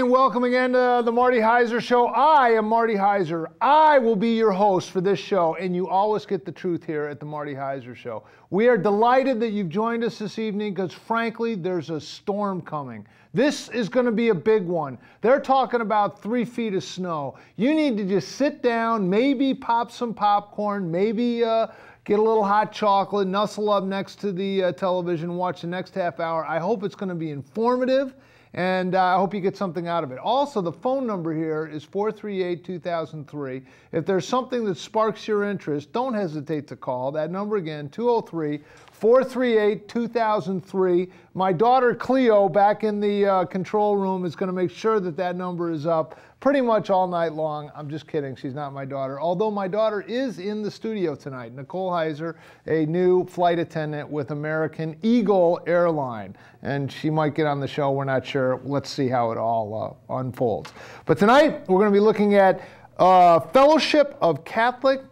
and welcome again to the Marty Heiser Show. I am Marty Heiser. I will be your host for this show, and you always get the truth here at the Marty Heiser Show. We are delighted that you've joined us this evening because, frankly, there's a storm coming. This is going to be a big one. They're talking about 3 feet of snow. You need to just sit down, maybe pop some popcorn, maybe get a little hot chocolate, nuzzle up next to the television, watch the next half hour. I hope it's going to be informative, and I hope you get something out of it. Also, the phone number here is 438-2003. If there's something that sparks your interest, don't hesitate to call. That number again, 203-438-2003. My daughter Cleo back in the control room is going to make sure that that number is up pretty much all night long. I'm just kidding. She's not my daughter. Although my daughter is in the studio tonight. Nicole Heiser, a new flight attendant with American Eagle Airline. And she might get on the show. We're not sure. Let's see how it all unfolds. But tonight, we're going to be looking at Fellowship of Catholic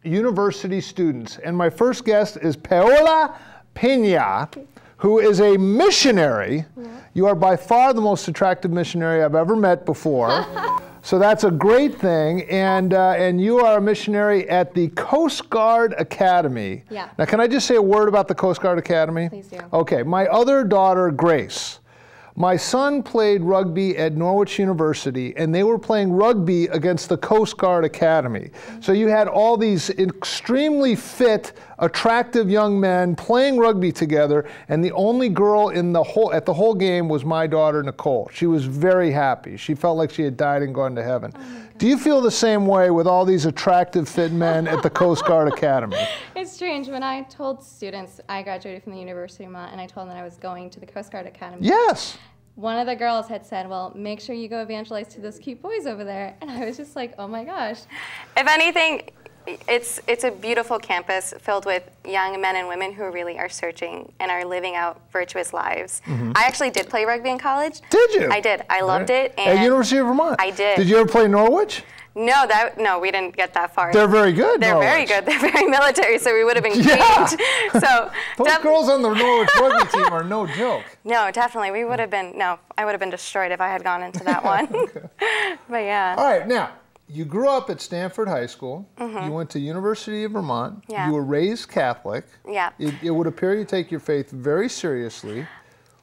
University Students. And my first guest is Paola Pena, who is a missionary. Yeah. You are by far the most attractive missionary I've ever met before. So that's a great thing. And you are a missionary at the Coast Guard Academy. Yeah. Now, can I just say a word about the Coast Guard Academy? Please do. Okay, my other daughter, Grace. My son played rugby at Norwich University, and they were playing rugby against the Coast Guard Academy. So you had all these extremely fit, attractive young men playing rugby together, and the only girl in the at the whole game was my daughter, Nicole. She was very happy. She felt like she had died and gone to heaven. Do you feel the same way with all these attractive, fit men at the Coast Guard Academy? It's strange. When I told students, I graduated from the University of Vermont, and I told them that I was going to the Coast Guard Academy. Yes. One of the girls had said, well, make sure you go evangelize to those cute boys over there. And I was just like, oh my gosh. If anything, it's a beautiful campus filled with young men and women who really are searching and are living out virtuous lives. Mm-hmm. I actually did play rugby in college. Did you? I did. I loved it. And at University of Vermont? I did. Did you ever play Norwich? No, we didn't get that far. They're very good. They're Norwich. very good. They're very military, so we would have been yeah. cleaned. So those girls on the Norwich rugby team are no joke. No, definitely. We would have been, I would have been destroyed if I had gone into that one. Okay. But yeah. All right, now, you grew up at Stanford High School. Mm-hmm. You went to University of Vermont. Yeah. You were raised Catholic. Yeah. It would appear you take your faith very seriously.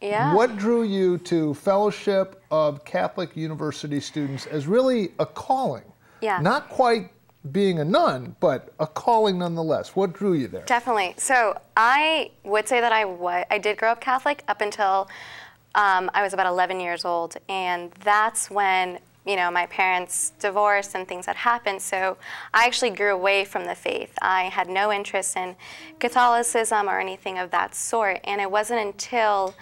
Yeah. What drew you to Fellowship of Catholic University Students as really a calling? Yeah. Not quite being a nun, but a calling nonetheless. What drew you there? Definitely. So I would say that I did grow up Catholic up until I was about 11 years old, and that's when my parents divorced and things had happened. So I actually grew away from the faith. I had no interest in Catholicism or anything of that sort, and it wasn't until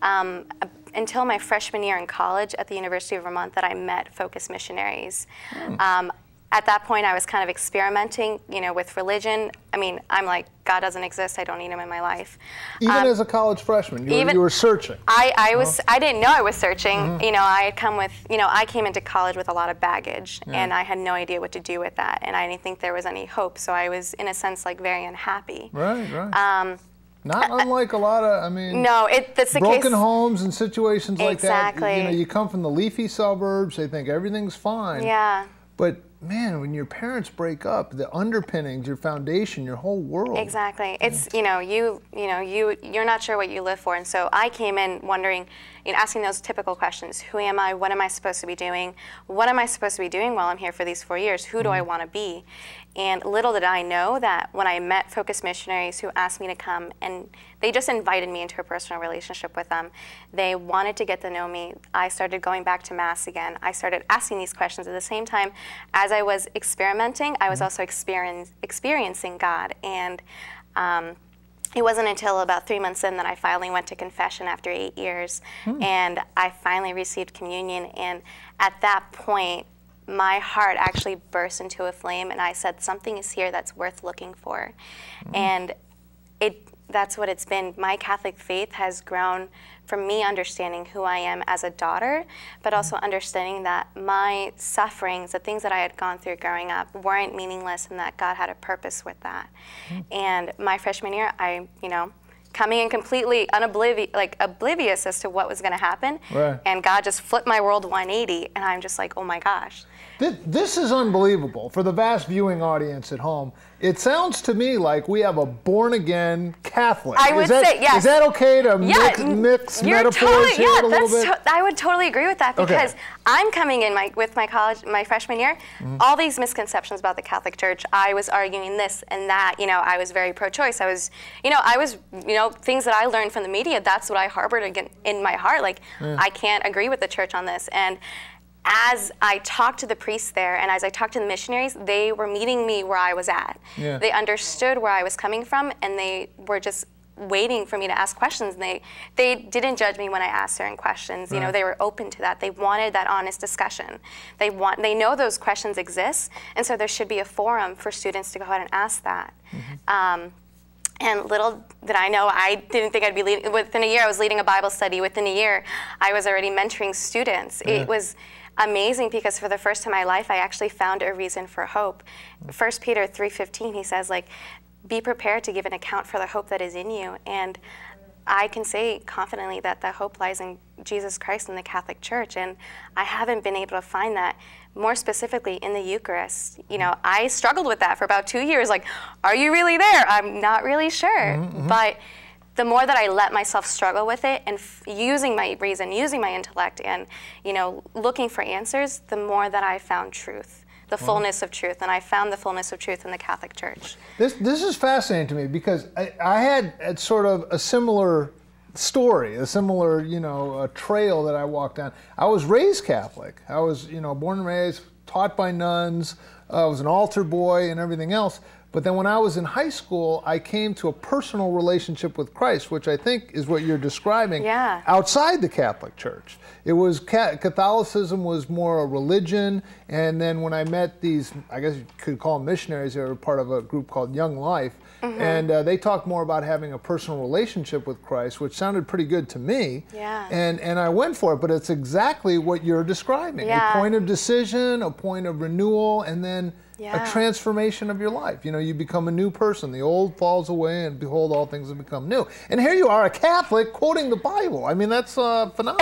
my freshman year in college at the University of Vermont that I met Focus missionaries. At that point, I was kind of experimenting, with religion. I mean, I'm like, God doesn't exist. I don't need him in my life. Even as a college freshman, you were searching. I didn't know I was searching. Mm-hmm. I had come with, I came into college with a lot of baggage, and I had no idea what to do with that, and I didn't think there was any hope. So I was, in a sense, like very unhappy. Right. Not unlike a lot of, no, that's the broken case. homes and situations like exactly. that. You come from the leafy suburbs, they think everything's fine. Yeah. But man, when your parents break up, the underpinnings, your foundation, your whole world. Exactly. It's, you're not sure what you live for. And so I came in wondering, asking those typical questions. Who am I? What am I supposed to be doing? What am I supposed to be doing while I'm here for these 4 years? Who do I want to be? And little did I know that when I met Focus missionaries who asked me to come, and they just invited me into a personal relationship with them. They wanted to get to know me. I started going back to Mass again. I started asking these questions at the same time. As I was experimenting, I was also experiencing God. And it wasn't until about 3 months in that I finally went to confession after 8 years. And I finally received communion. And at that point, my heart actually burst into a flame, and I said, something is here that's worth looking for. And that's what it's been. My Catholic faith has grown from me understanding who I am as a daughter, but also understanding that my sufferings, the things that I had gone through growing up, weren't meaningless, and that God had a purpose with that. And my freshman year, I coming in completely oblivious as to what was going to happen. Right. And God just flipped my world 180, and I'm just like, oh my gosh. This is unbelievable. For the vast viewing audience at home, it sounds to me like we have a born-again Catholic. I would say, yes. Is that okay to mix metaphors here a little bit? I would totally agree with that, because I'm coming in with my freshman year, all these misconceptions about the Catholic Church. I was arguing this and that. I was very pro-choice. I was things that I learned from the media. That's what I harbored in my heart. Like, I can't agree with the church on this. And as I talked to the priests there, and as I talked to the missionaries, they were meeting me where I was at. Yeah. They understood where I was coming from, and they were just waiting for me to ask questions. And they didn't judge me when I asked certain questions. Right. They were open to that. They wanted that honest discussion. They know those questions exist, and so there should be a forum for students to go ahead and ask that. And little did I know, I didn't think I'd be leading. Within a year, I was leading a Bible study. Within a year, I was already mentoring students. Yeah. It was amazing, because for the first time in my life, I actually found a reason for hope. 1 Peter 3:15, he says, like, be prepared to give an account for the hope that is in you. And I can say confidently that the hope lies in Jesus Christ and the Catholic Church. And I haven't been able to find that, more specifically in the Eucharist. I struggled with that for about 2 years. Like, are you really there? I'm not really sure. But the more that I let myself struggle with it, and using my reason, using my intellect, and looking for answers, the more that I found truth, the fullness of truth. And I found the fullness of truth in the Catholic Church. This is fascinating to me, because I had sort of a similar story, a similar a trail that I walked down. I was raised Catholic. I was born and raised, taught by nuns. I was an altar boy and everything else. But then when I was in high school, I came to a personal relationship with Christ, which I think is what you're describing, outside the Catholic Church. It was Catholicism was more a religion, and then when I met these, I guess you could call them missionaries, they were part of a group called Young Life, and they talked more about having a personal relationship with Christ, which sounded pretty good to me, and I went for it. But it's exactly what you're describing, a point of decision, a point of renewal, and then a transformation of your life. You become a new person. The old falls away, and behold, all things have become new. And here you are, a Catholic, quoting the Bible. I mean, that's phenomenal.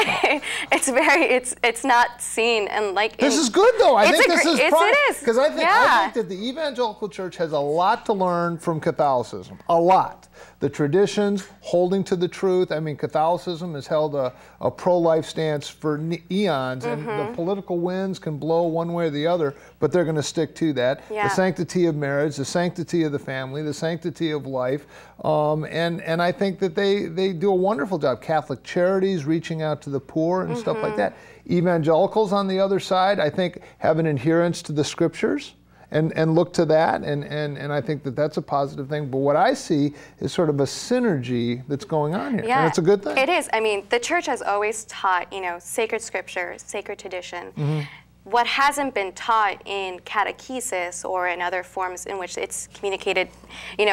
It's not seen, and this is good, though. I think this is it is, because I think that the evangelical church has a lot to learn from Catholicism. A lot. The traditions, holding to the truth. I mean, Catholicism has held a pro-life stance for eons, and the political winds can blow one way or the other, but they're going to stick to that. The sanctity of marriage, the sanctity of the family, the sanctity of life, and I think that they do a wonderful job. Catholic Charities, reaching out to the poor and stuff like that. Evangelicals, on the other side, I think, have an adherence to the Scriptures. And look to that, and I think that that's a positive thing. But what I see is sort of a synergy that's going on here, and it's a good thing. It is. I mean, the church has always taught, sacred scripture, sacred tradition. What hasn't been taught in catechesis or in other forms in which it's communicated,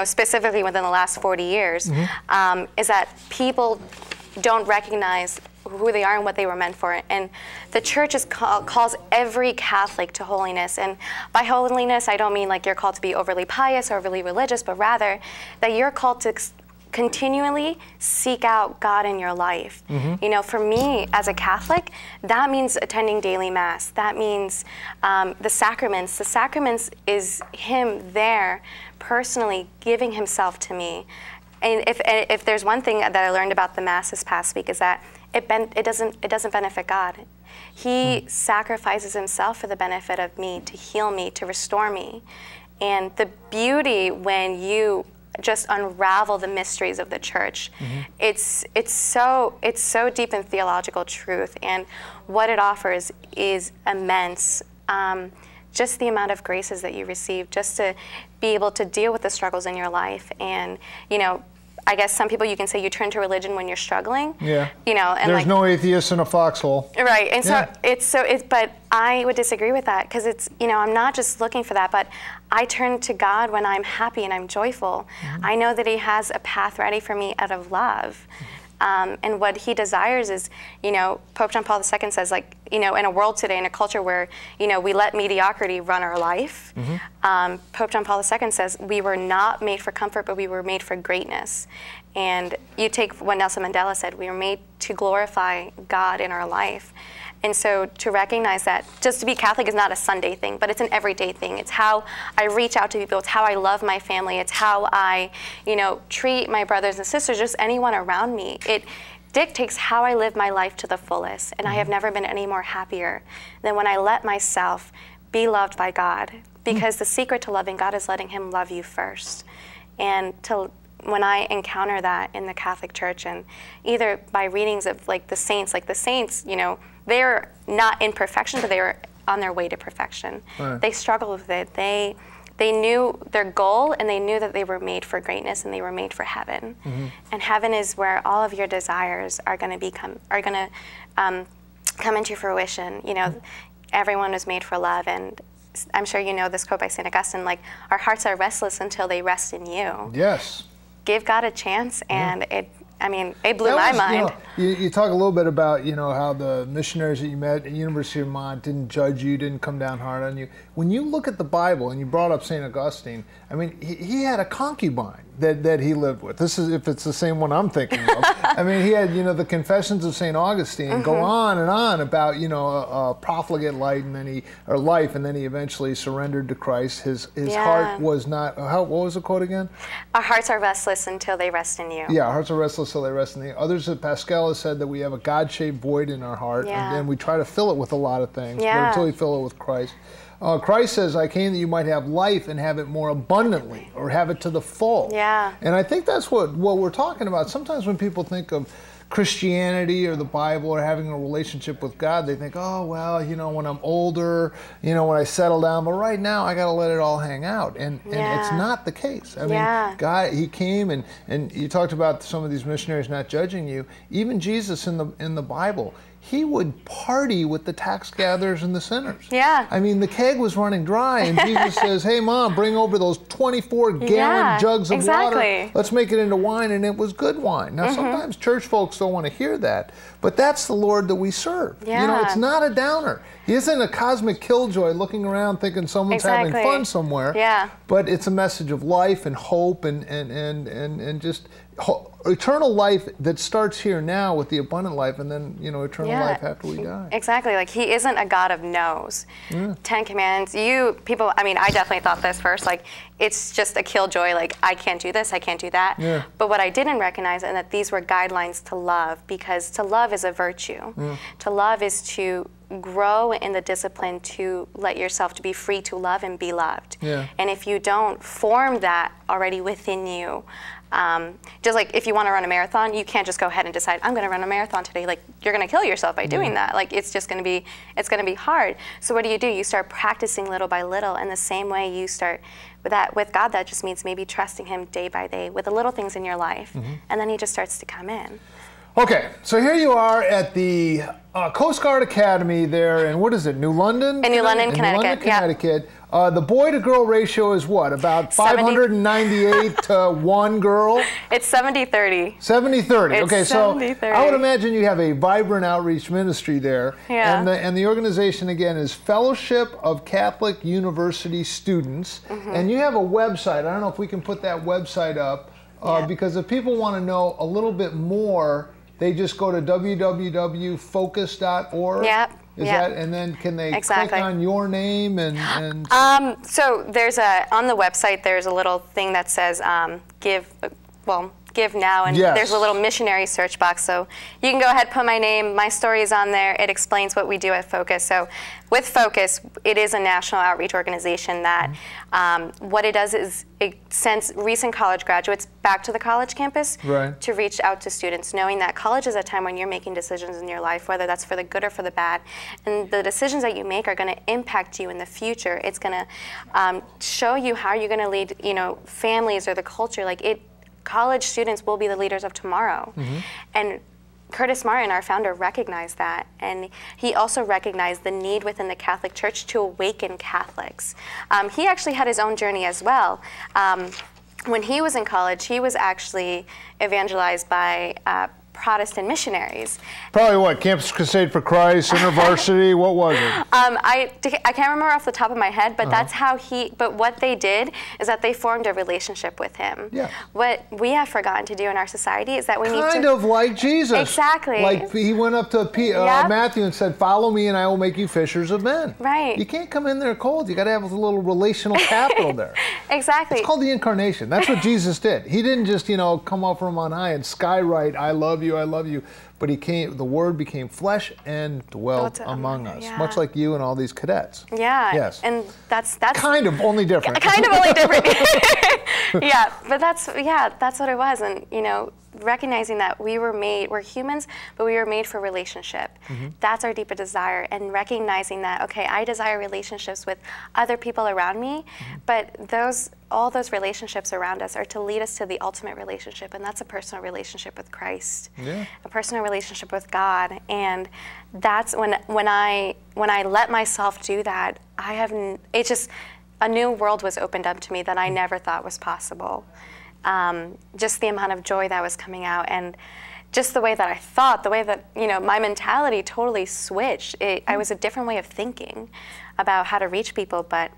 specifically within the last 40 years, is that people don't recognize who they are and what they were meant for. And the church calls every Catholic to holiness. And by holiness, I don't mean like you're called to be overly pious or overly religious, but rather that you're called to continually seek out God in your life. For me as a Catholic, that means attending daily Mass. That means the sacraments. The sacraments is Him there personally giving Himself to me. And if there's one thing that I learned about the Mass this past week, is that it doesn't benefit God. He sacrifices Himself for the benefit of me, to heal me, to restore me. And the beauty when you just unravel the mysteries of the church, it's so deep in theological truth, and what it offers is immense. Just the amount of graces that you receive, just to be able to deal with the struggles in your life. And I guess some people, you can say you turn to religion when you're struggling. And there's no atheists in a foxhole. Right, and but I would disagree with that, because it's, I'm not just looking for that, but I turn to God when I'm happy and I'm joyful. I know that He has a path ready for me out of love. And what he desires is, Pope John Paul II says, like, in a world today, in a culture where, we let mediocrity run our life, Pope John Paul II says we were not made for comfort, but we were made for greatness. And you take what Nelson Mandela said, we were made to glorify God in our life. And so to recognize that just to be Catholic is not a Sunday thing, but it's an everyday thing. It's how I reach out to people. It's how I love my family. It's how I, treat my brothers and sisters, just anyone around me. It dictates how I live my life to the fullest. And I have never been any more happier than when I let myself be loved by God. Because the secret to loving God is letting him love you first. And when I encounter that in the Catholic Church, and either by readings of the saints, they're not in perfection, but they are on their way to perfection. Right. They struggled with it. They knew their goal, and they knew that they were made for greatness, and they were made for heaven. And heaven is where all of your desires are going to come into fruition. Everyone was made for love, and I'm sure you know this quote by St. Augustine, our hearts are restless until they rest in you. Yes. Give God a chance, and it blew my mind. You talk a little bit about, how the missionaries that you met at University of Vermont didn't judge you, didn't come down hard on you. When you look at the Bible, and you brought up St. Augustine, he had a concubine that he lived with. This is, if it's the same one I'm thinking of. He had, the Confessions of St. Augustine go on and on about, a profligate life, and then he eventually surrendered to Christ. His heart was not, what was the quote again? Our hearts are restless until they rest in you. Yeah, our hearts are restless till they rest in you. Others, Pascal has said that we have a God-shaped void in our heart, and we try to fill it with a lot of things, but until we fill it with Christ. Christ says, I came that you might have life and have it more abundantly, or have it to the full. Yeah. And I think that's what we're talking about. Sometimes when people think of Christianity or the Bible or having a relationship with God, they think, oh, well, when I'm older, when I settle down, but right now I got to let it all hang out. And it's not the case. God, he came, and you talked about some of these missionaries not judging you. Even Jesus in the Bible, he would party with the tax gatherers and the sinners. Yeah. The keg was running dry, and Jesus says, hey, Mom, bring over those 24-gallon jugs of water. Let's make it into wine, and it was good wine. Now, sometimes church folks don't want to hear that, but that's the Lord that we serve. It's not a downer. He isn't a cosmic killjoy looking around thinking someone's having fun somewhere. Yeah. But it's a message of life and hope and just eternal life that starts here now with the abundant life, and then eternal life after we die. Exactly. He isn't a God of no's. 10 Commandments. People. I definitely thought this first. It's just a killjoy. I can't do this. I can't do that. Yeah. But what I didn't recognize, and that these were guidelines to love, because to love is a virtue. To love is to grow in the discipline to let yourself to be free to love and be loved. Yeah. And if you don't form that already within you, just like if you want to run a marathon, you can't just go ahead and decide, I'm going to run a marathon today. You're going to kill yourself by doing that. It's just going to be hard. So what do? You start practicing little by little, and the same way you start with God, that just means maybe trusting him day by day with the little things in your life, and then he just starts to come in. Okay, so here you are at the Coast Guard Academy there in, what is it, New London? In New London, Connecticut. Connecticut. The boy-to-girl ratio is what, about 598 to 1 girl? It's 70-30. 70-30. Okay, so I would imagine you have a vibrant outreach ministry there. Yeah. And the organization, again, is Fellowship of Catholic University Students. And you have a website. I don't know if we can put that website up, because if people want to know a little bit more, they just go to www.focus.org. Yep. And then can they click on your name and so there's on the website there's a little thing that says give now, and there's a little missionary search box, so you can go ahead, put my name, my story is on there. It explains what we do at Focus. So with Focus, it is a national outreach organization that what it does is it sends recent college graduates back to the college campus to reach out to students, knowing that college is a time when you're making decisions in your life, whether that's for the good or for the bad, and the decisions that you make are going to impact you in the future. It's going to show you how you're going to lead, families or the culture. College students will be the leaders of tomorrow. And Curtis Martin, our founder, recognized that, and he also recognized the need within the Catholic Church to awaken Catholics. He actually had his own journey as well. When he was in college, he was actually evangelized by Protestant missionaries. Probably what, Campus Crusade for Christ, InterVarsity, what was it? I can't remember off the top of my head, but that's how but what they did is that they formed a relationship with him. Yeah. What we have forgotten to do in our society is that we need to... Kind of like Jesus. Exactly. Like he went up to Matthew and said, follow me and I will make you fishers of men. Right. You can't come in there cold. You got to have a little relational capital there. Exactly. It's called the incarnation. That's what Jesus did. He didn't just, come up from on high and skywrite, I love you, I love you. But the Word became flesh and dwelt among us, much like you and all these cadets. Yeah. Yes. And that's kind of only different. Kind of only different. Yeah, but that's what it was. And recognizing that we're humans, but we were made for relationship. That's our deeper desire, and recognizing that, okay, I desire relationships with other people around me, but all those relationships around us are to lead us to the ultimate relationship, and that's a personal relationship with Christ, a personal relationship with God. And that's when I let myself do that, it's just a new world was opened up to me that I never thought was possible. Just the amount of joy that was coming out, and just the way that I thought, the way that my mentality totally switched. I was a different way of thinking about how to reach people, but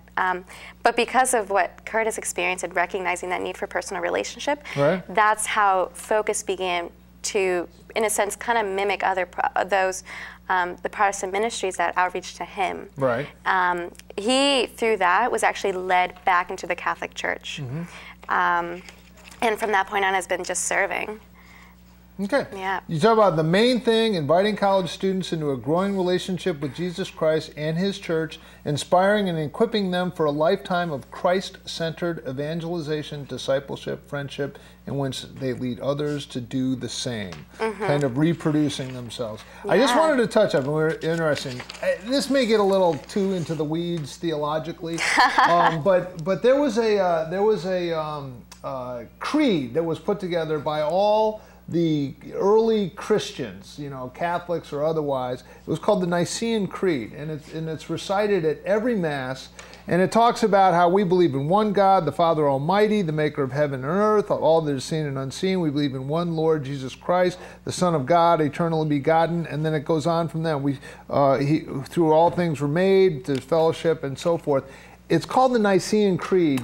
because of what Kurt has experienced and recognizing that need for personal relationship, that's how Focus began to, in a sense, kind of mimic the Protestant ministries that outreach to him. Right. He, through that, was actually led back into the Catholic Church. And from that point on has been just serving. Okay. Yeah. You talk about the main thing, inviting college students into a growing relationship with Jesus Christ and His church, inspiring and equipping them for a lifetime of Christ-centered evangelization, discipleship, friendship, in which they lead others to do the same, kind of reproducing themselves. Yeah. I just wanted to touch on, we're interesting. This may get a little too into the weeds theologically, but there was a creed that was put together by all the early Christians, Catholics or otherwise. It was called the Nicene Creed, and it's recited at every Mass, and it talks about how we believe in one God, the Father Almighty, the maker of heaven and earth, all that is seen and unseen. We believe in one Lord Jesus Christ, the Son of God, eternally begotten, and then it goes on from there. Through all things were made, to fellowship and so forth. It's called the Nicene Creed,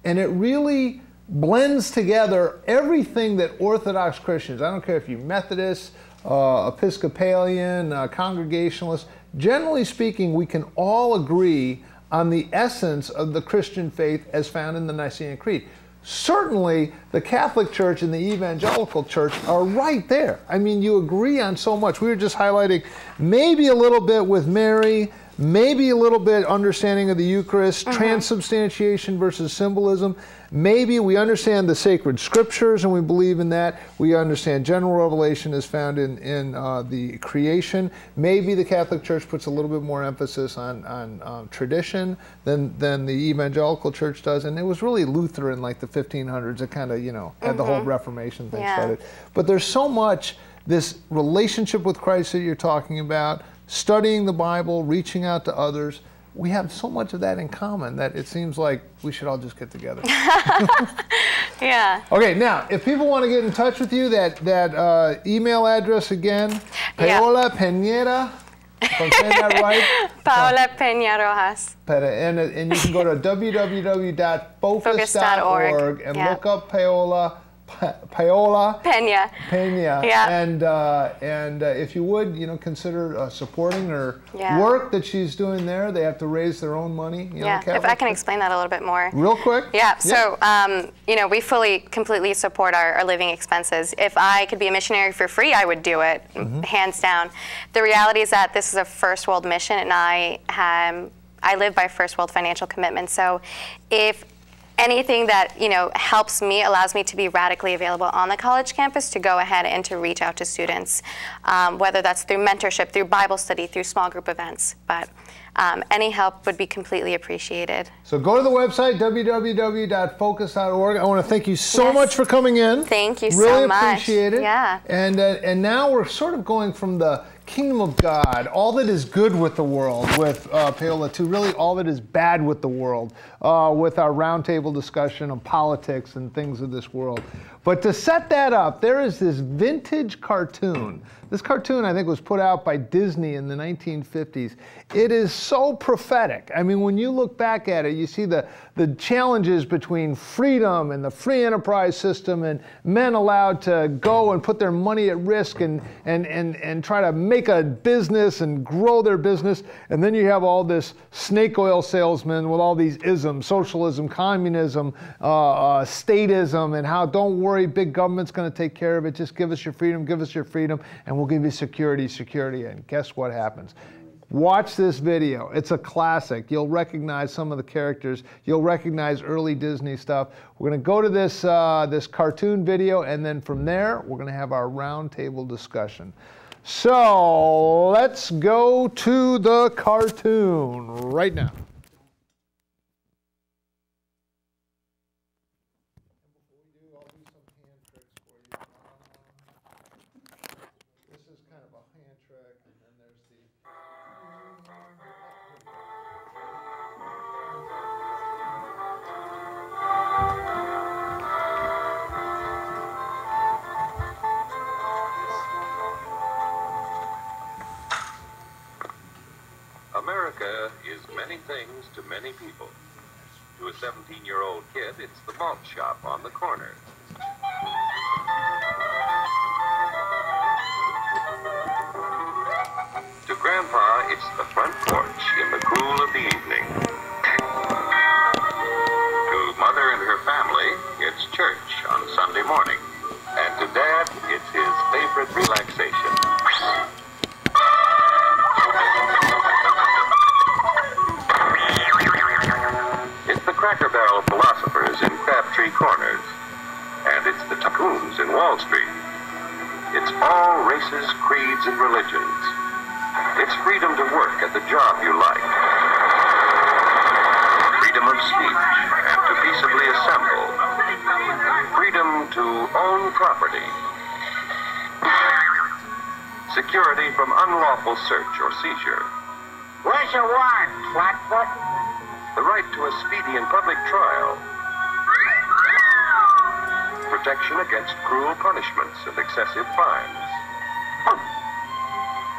and it really blends together everything that Orthodox Christians, I don't care if you're Methodist, Episcopalian, Congregationalist, generally speaking, we can all agree on the essence of the Christian faith as found in the Nicene Creed. Certainly, the Catholic Church and the Evangelical Church are right there. I mean, you agree on so much. We were just highlighting maybe a little bit with Mary, maybe a little bit understanding of the Eucharist, transubstantiation versus symbolism. Maybe we understand the sacred scriptures and we believe in that. We understand general revelation is found in the creation. Maybe the Catholic Church puts a little bit more emphasis on tradition than the Evangelical Church does. And it was really Luther in like the 1500s that kind of, had the whole Reformation thing started. But there's so much, this relationship with Christ that you're talking about, studying the Bible, reaching out to others. We have so much of that in common that it seems like we should all just get together. Yeah. Okay, now, if people want to get in touch with you, that email address again, Paola Peñera, if I'm saying that right? Paola Peña Rojas. And you can go to www.focus.org and look up Paola Peña. Yeah. And if you would, consider supporting her work that she's doing there. They have to raise their own money. If I can explain that a little bit more. Real quick. Yeah. So, we completely support our living expenses. If I could be a missionary for free, I would do it, hands down. The reality is that this is a first world mission, and I live by first world financial commitment. So, if anything that helps me, allows me to be radically available on the college campus to go ahead and to reach out to students, whether that's through mentorship, through Bible study, through small group events. But any help would be completely appreciated. So go to the website, www.focus.org. I want to thank you so much for coming in. Thank you so much. Really appreciate it. Yeah. And now we're sort of going from the Kingdom of God, all that is good with the world with Paola, to really all that is bad with the world with our roundtable discussion of politics and things of this world. But to set that up, there is this vintage cartoon. This cartoon, I think, was put out by Disney in the 1950s. It is so prophetic. I mean, when you look back at it, you see the challenges between freedom and the free enterprise system and men allowed to go and put their money at risk and try to make a business and grow their business. And then you have all this snake oil salesman with all these isms, socialism, communism, statism, and how don't worry, big government's going to take care of it. Just give us your freedom, and we'll give you security. And guess what happens? Watch this video. It's a classic. You'll recognize some of the characters. You'll recognize early Disney stuff. We're going to go to this, this cartoon video, and then from there, we're going to have our roundtable discussion. So let's go to the cartoon right now. America is many things to many people. To a 17-year-old kid, it's the malt shop on the corner. To Grandpa, it's the front porch in the cool of the evening. To Mother and her family, it's church on Sunday morning. And to Dad, it's his favorite relaxation. Cracker Barrel philosophers in Crabtree Corners, and it's the tycoons in Wall Street. It's all races, creeds, and religions. It's freedom to work at the job you like, freedom of speech and to peaceably assemble, freedom to own property, security from unlawful search or seizure. Where's your warrant, Flatfoot? The right to a speedy and public trial. Protection against cruel punishments and excessive fines.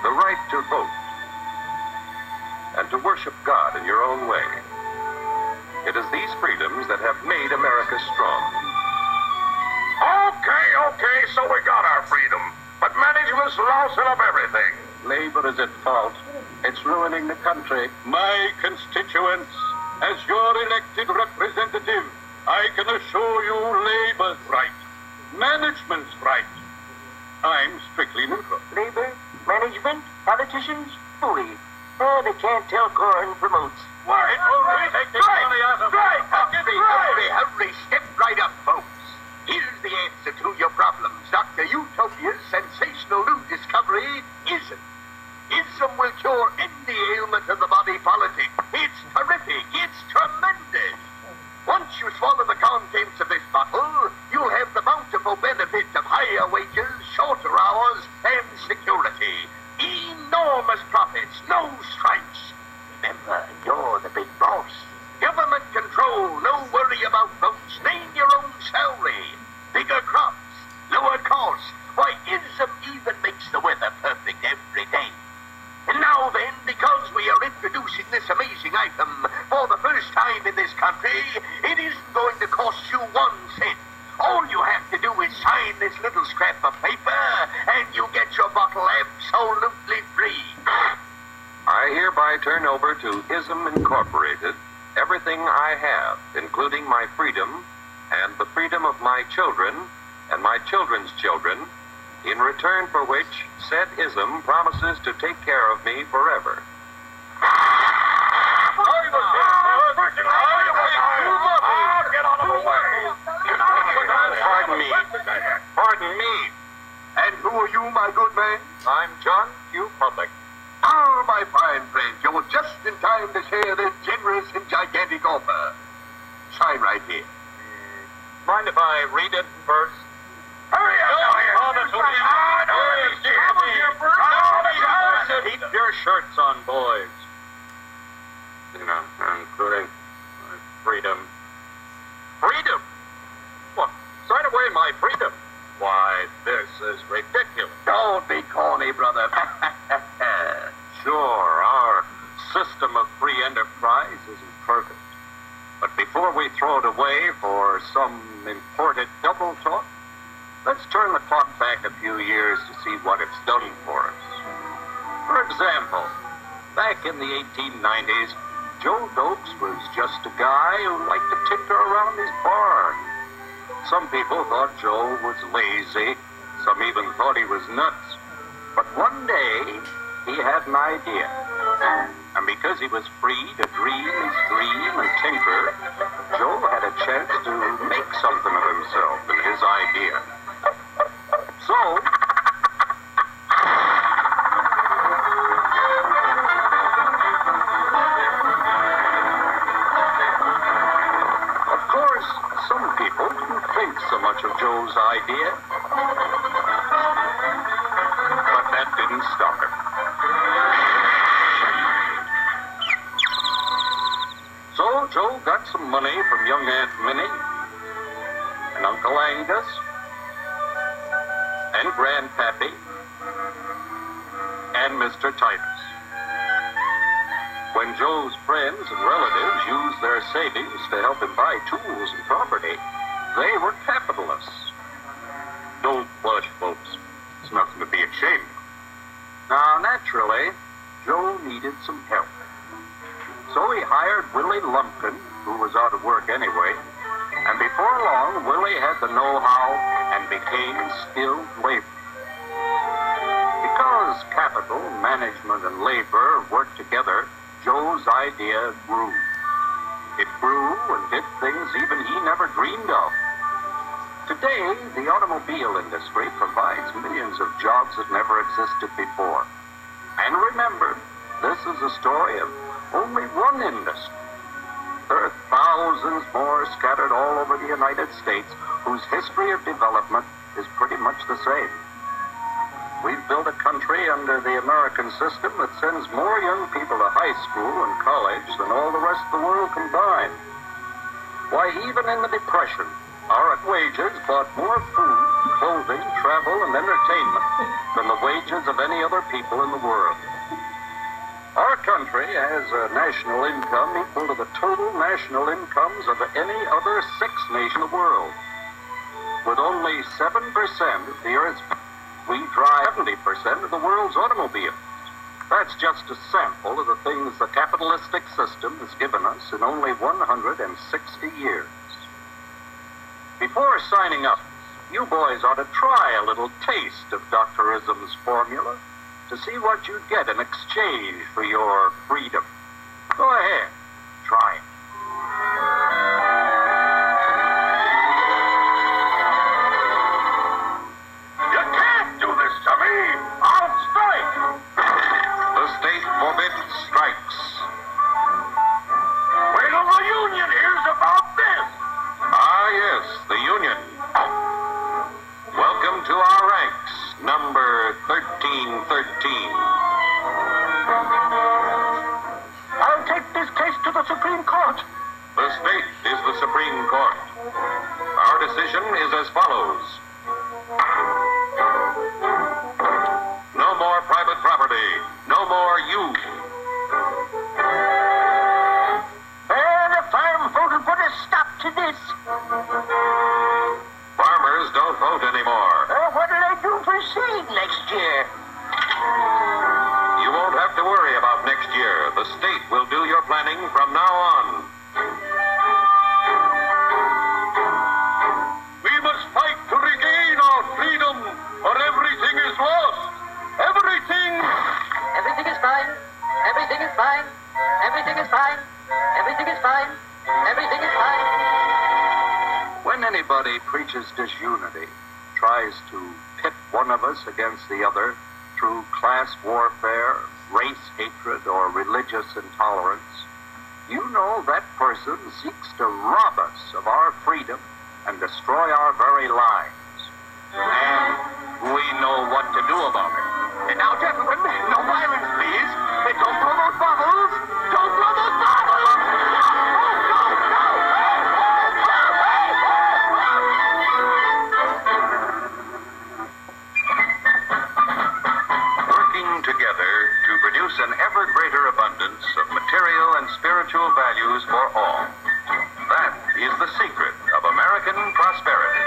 The right to vote. And to worship God in your own way. It is these freedoms that have made America strong. Okay, so we got our freedom. But management's lousing up everything. Labor is at fault. It's ruining the country. My constituents, as your elected representative, I can assure you Labor's right, management's right. I'm strictly neutral. Labor, management, politicians, bully. Oh, they can't tell corn from oats. Why? Take the money out of Hurry, step right up, folks. Here's the answer to your problems. Dr. Utopia's sensational new discovery isn't. Ism will cure any ailment of the body politic. It's terrific. It's tremendous. Once you swallow the contents of this bottle, you'll have the bountiful benefit of higher wages, shorter hours, and security. Enormous profits, no strikes. Remember, you're the big boss. Government control, no worry about votes. Name your own salary. Bigger crops, lower costs. Why, ism even makes the weather perfect every day. And now then, because we are introducing this amazing item for the first time in this country, it isn't going to cost you 1 cent. All you have to do is sign this little scrap of paper, and you get your bottle absolutely free. I hereby turn over to ISM Incorporated everything I have, including my freedom and the freedom of my children and my children's children, in return for which said ISM promises to take care of me forever. Pardon me. And who are you, my good man? I'm John Q. Public. Ah, my fine friend, you're just in time to share this generous and gigantic offer. Sign right here. Mind if I read it first? Hurry up! your shirts on, boys. Including Freedom. Freedom? What? Sign away my freedom? Why, this is ridiculous. Don't be corny, brother. Sure, our system of free enterprise isn't perfect. But before we throw it away for some imported double talk, let's turn the clock back a few years to see what it's done for us. For example, back in the 1890s, Joe Dokes was just a guy who liked to tinker around his barn. Some people thought Joe was lazy. Some even thought he was nuts. But one day, he had an idea. And because he was free to dream his dream and tinker, Joe had a chance to make something of himself and his idea. So, of course, some people didn't think so much of Joe's idea. But that didn't stop him. So Joe got some money from young Aunt Minnie and Uncle Angus and Grandpappy and Mr. Titus. When Joe's friends and relatives used their savings to help him buy tools and property, they were capitalists. Don't blush, folks. It's nothing to be ashamed of. Now, naturally, Joe needed some help. So he hired Willie Lumpkin, who was out of work anyway, and before long, Willie had the know-how and became skilled labor. Because capital, management, and labor worked together, Joe's idea grew. It grew and did things even he never dreamed of. Today, the automobile industry provides millions of jobs that never existed before. And remember, this is a story of only one industry. There are thousands more scattered all over the United States whose history of development is pretty much the same. We've built a country under the American system that sends more young people to high school and college than all the rest of the world combined. Why, even in the Depression, our wages bought more food, clothing, travel, and entertainment than the wages of any other people in the world. Our country has a national income equal to the total national incomes of any other sixth nation in the world. With only 7% of the Earth's, we drive 70% of the world's automobiles. That's just a sample of the things the capitalistic system has given us in only 160 years. Before signing up, you boys ought to try a little taste of Dr. Ism's formula to see what you'd get in exchange for your freedom. Go ahead, try it. You can't do this to me. I'll strike. The state forbids strikes. Wait till the union hears about this. Ah, yes, the union. Welcome to our ranks, number 1313. I'll take this case to the Supreme Court. The state is the Supreme Court. Our decision is as follows. No more private property. No more use. And the farm voted put a stop to this. Farmers don't vote anymore. What'll I do for seed next year? You won't have to worry about next year. The state will do your planning from now on. We must fight to regain our freedom, or everything is lost. Everything. Everything is fine. Everything is fine. Everything is fine. Everything is fine. Everything is fine. When anybody preaches disunity, tries to pit one of us against the other through class warfare, race hatred, or religious intolerance, you know that person seeks to rob us of our freedom and destroy our very lives. And we know what to do about it. Now, gentlemen, no violence, please. Don't throw those bottles. Don't throw those bottles. Working together to produce an ever greater abundance of material and spiritual values for all. That is the secret of American prosperity.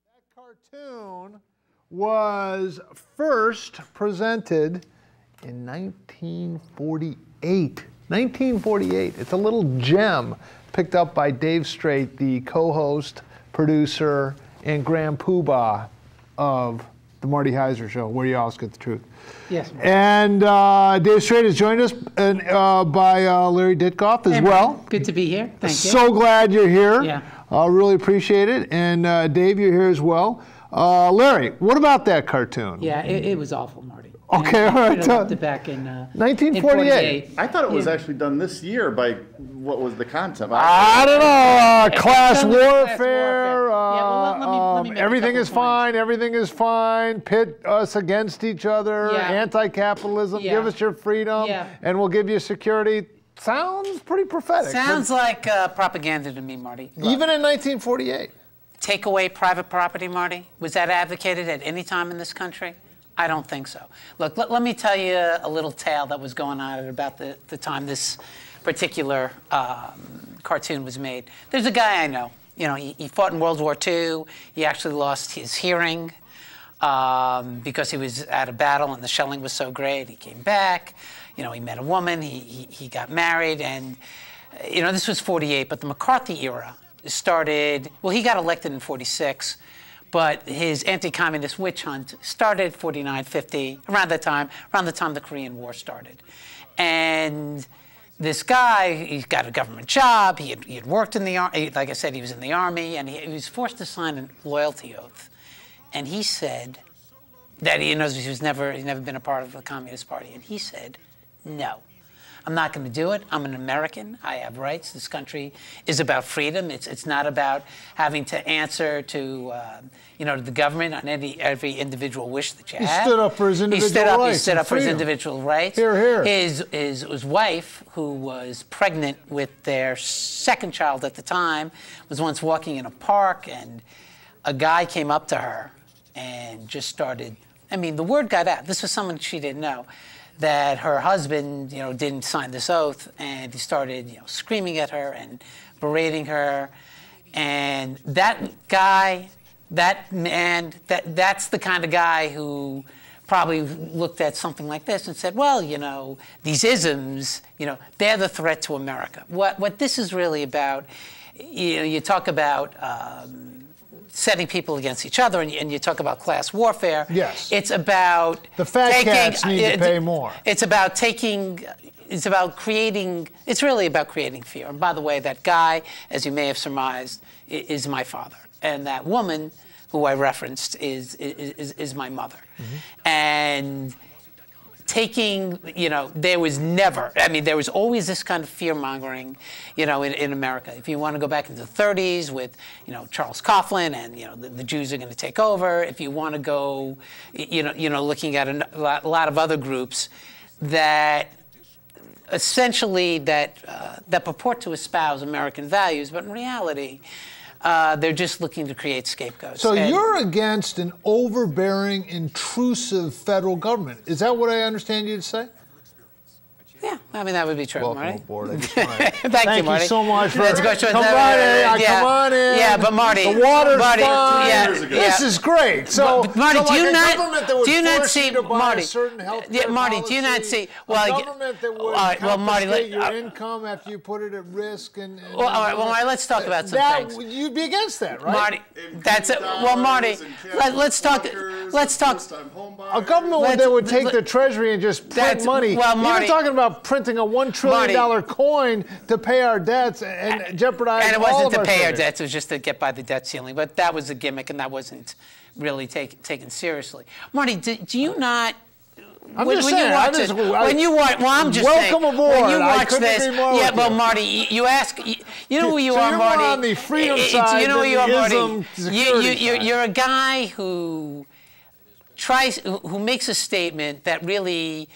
That cartoon was first presented in 1948. 1948. It's a little gem picked up by Dave Streit, the co-host, producer, and grand poobah of the Marty Heiser Show, where you always get the truth. Yes. And Dave Streit has joined us by Larry Ditkoff as well. Marty. Good to be here. Thank you. So glad you're here. Yeah. Really appreciate it. And Dave, you're here as well. Larry, what about that cartoon? Yeah, it was awful, Marty. Okay, all right. Back in 1948. I thought it was actually done this year by what was the concept? I don't know. Class warfare. Let me make a everything couple is fine. Everything is fine. Pit us against each other. Yeah. Anti-capitalism. Yeah. Give us your freedom, Yeah. and we'll give you security. Sounds pretty prophetic. Sounds like propaganda to me, Marty. Even in 1948. Take away private property, Marty? Was that advocated at any time in this country? I don't think so. Look, let me tell you a little tale that was going on at about the time this particular cartoon was made. There's a guy I know. You know, he fought in World War II. He actually lost his hearing because he was at a battle and the shelling was so great. He came back. You know, he met a woman. He got married. And, you know, this was 48, but the McCarthy era started, well, he got elected in 46. But his anti-communist witch hunt started 49, 50, around the time the Korean War started. And this guy, he's got a government job, he had worked in the Army, like I said, he was in the Army, and he was forced to sign a loyalty oath. And he said that he knows he's never been a part of the Communist Party. And he said, no. I'm not going to do it. I'm an American. I have rights. This country is about freedom. It's not about having to answer to, to the government on every individual wish that you have. He stood up for his individual rights. He stood up for his individual rights. Hear, hear. His wife, who was pregnant with their second child at the time, was once walking in a park, and a guy came up to her and just started. I mean, the word got out. This was someone she didn't know, that her husband, didn't sign this oath, and he started, screaming at her and berating her. And that guy, that man, that's the kind of guy who probably looked at something like this and said, well, these isms, they're the threat to America. What this is really about, you talk about setting people against each other, and you talk about class warfare. Yes. It's about the fat cats need to pay more. It's about really about creating fear. And by the way, that guy, as you may have surmised, is my father. And that woman who I referenced is my mother. Mm-hmm. And there was there was always this kind of fear-mongering, in America. If you want to go back into the 30s with, Charles Coughlin and, the Jews are going to take over. If you want to go, looking at a lot of other groups that essentially that purport to espouse American values, but in reality, they're just looking to create scapegoats. So you're against an overbearing, intrusive federal government. Is that what I understand you to say? Yeah, that would be true, Welcome Marty. aboard. I just Thank you, Marty. you so much. Let's go. Come on in. Yeah, but Marty. The water's fine. Yeah, this is great. So, Marty, do you not see, Marty? Marty, do you not see? Well, a government that would confiscate your income after you put it at risk, and all right, Marty, let's talk about some things. You'd be against that, right? Marty, that's it. Well, Marty, let's talk. A government that would take the Treasury and just print money. Well, Marty, even talking about printing a $1 trillion coin to pay our debts and jeopardize all of our And it wasn't to pay our savings. debts, it was just to get by the debt ceiling. But that was a gimmick, and that wasn't really taken seriously. Marty, do you not, I'm just saying. When you watch, well, I'm just saying. Welcome aboard. When you watch this, yeah, well, Marty, you ask, you know who you are, Marty. You're on the freedom side. You know who you are, Marty. Side. You're a guy who makes a statement that really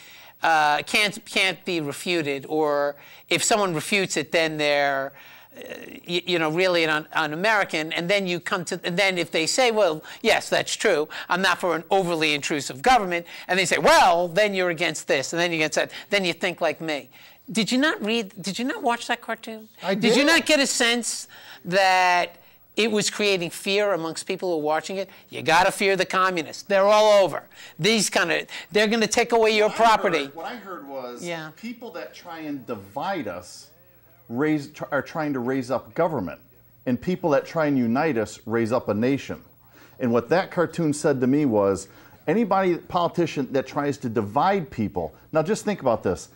can't be refuted, or if someone refutes it, then they're really an un-American, and then you come to, and then if they say, well, yes, that's true, I'm not for an overly intrusive government, and they say, well, then you're against this, and then you're against that, then you think like me. Did you not watch that cartoon? I did. Did you not get a sense that it was creating fear amongst people who were watching it? You gotta fear the communists. They're all over. They're gonna take away your property. What I heard was Yeah. people that try and divide us are trying to raise up government, and people that try and unite us raise up a nation. And what that cartoon said to me was, politician that tries to divide people. Now just think about this.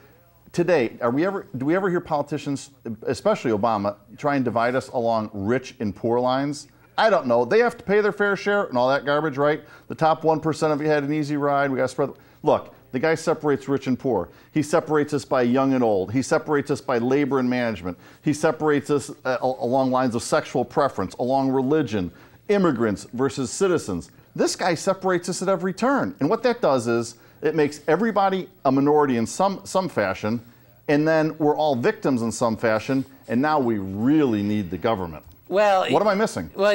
Today, do we ever hear politicians, especially Obama, try and divide us along rich and poor lines? I don't know. They have to pay their fair share and all that garbage, right? The top 1% of you had an easy ride. We got to spread. Look. The guy separates rich and poor. He separates us by young and old. He separates us by labor and management. He separates us along lines of sexual preference, along religion, immigrants versus citizens. This guy separates us at every turn. And what that does is it makes everybody a minority in some fashion, and then we're all victims in some fashion, and now we really need the government. Well, what am I missing? Well,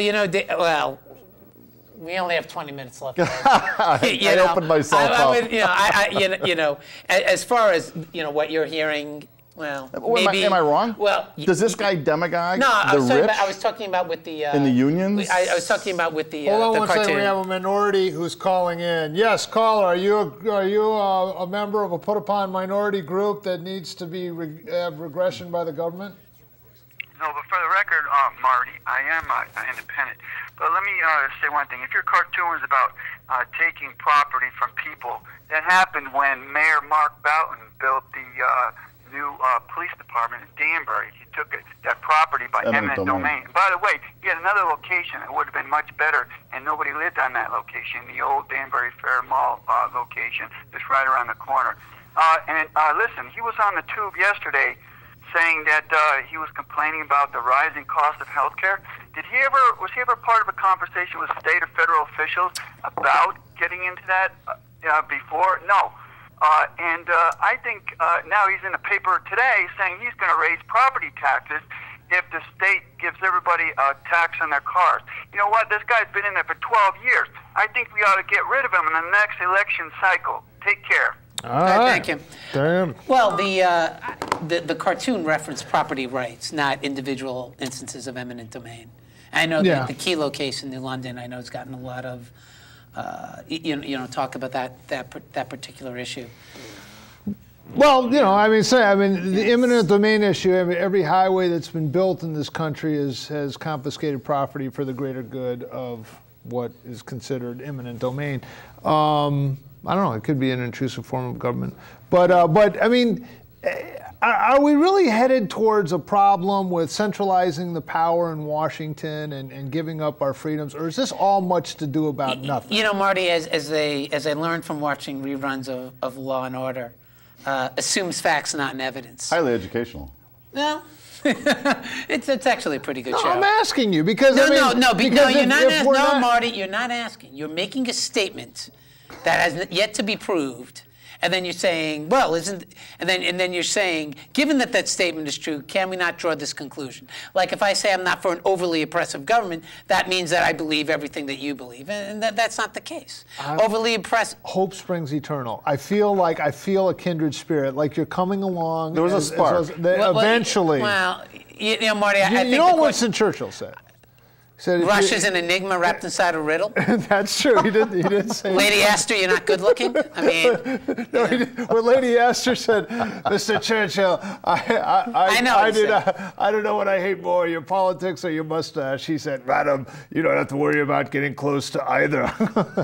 we only have 20 minutes left. I opened myself up. As far as what you're hearing, well, maybe. Am I wrong? Well, does this guy demagogue I was talking about with the in the unions. I was talking about with the Hold on the one cartoon. second. We have a minority who's calling in. Yes, caller. Are you a member of a put upon minority group that needs to be have regression by the government? No, but for the record, Marty, I am independent. But let me say one thing. If your cartoon is about taking property from people, that happened when Mayor Mark Boughton built the new police department in Danbury. He took that property by eminent domain. By the way, he had another location that would have been much better, and nobody lived on that location, the old Danbury Fair Mall location that's right around the corner. Listen, he was on the tube yesterday saying that he was complaining about the rising cost of health care. Was he ever part of a conversation with state or federal officials about getting into that before? No. I think now he's in the paper today saying he's going to raise property taxes if the state gives everybody a tax on their cars. You know what? This guy's been in there for 12 years. I think we ought to get rid of him in the next election cycle. Take care. All right. Thank you. Damn. Well, the cartoon referenced property rights, not individual instances of eminent domain. I know that the key location in London, I know, has gotten a lot of talk about that particular issue. Well, the eminent domain issue. Every highway that's been built in this country has confiscated property for the greater good of what is considered eminent domain. I don't know. It could be an intrusive form of government, but I mean, are we really headed towards a problem with centralizing the power in Washington and giving up our freedoms, or is this all much to do about nothing? Marty, as I learned from watching reruns of Law and Order, assumes facts, not in evidence. Highly educational. No. It's actually a pretty good show. I'm asking you because you're not Marty, you're not asking. You're making a statement that has yet to be proved, and then you're saying, well, and then you're saying, given that statement is true, can we not draw this conclusion? Like if I say I'm not for an overly oppressive government, that means that I believe everything that you believe, and that's not the case. Overly oppressive. Hope springs eternal. I feel a kindred spirit, like you're coming along. There was a spark. Eventually. Well, Marty, I think you know what Winston Churchill said? Said Russia's an enigma wrapped inside a riddle. That's true. He did say. Lady Astor, you're not good looking. I mean, no, when Lady Astor said, "Mr. Churchill, I don't know what I hate more, your politics or your mustache." He said, "Madam, you don't have to worry about getting close to either."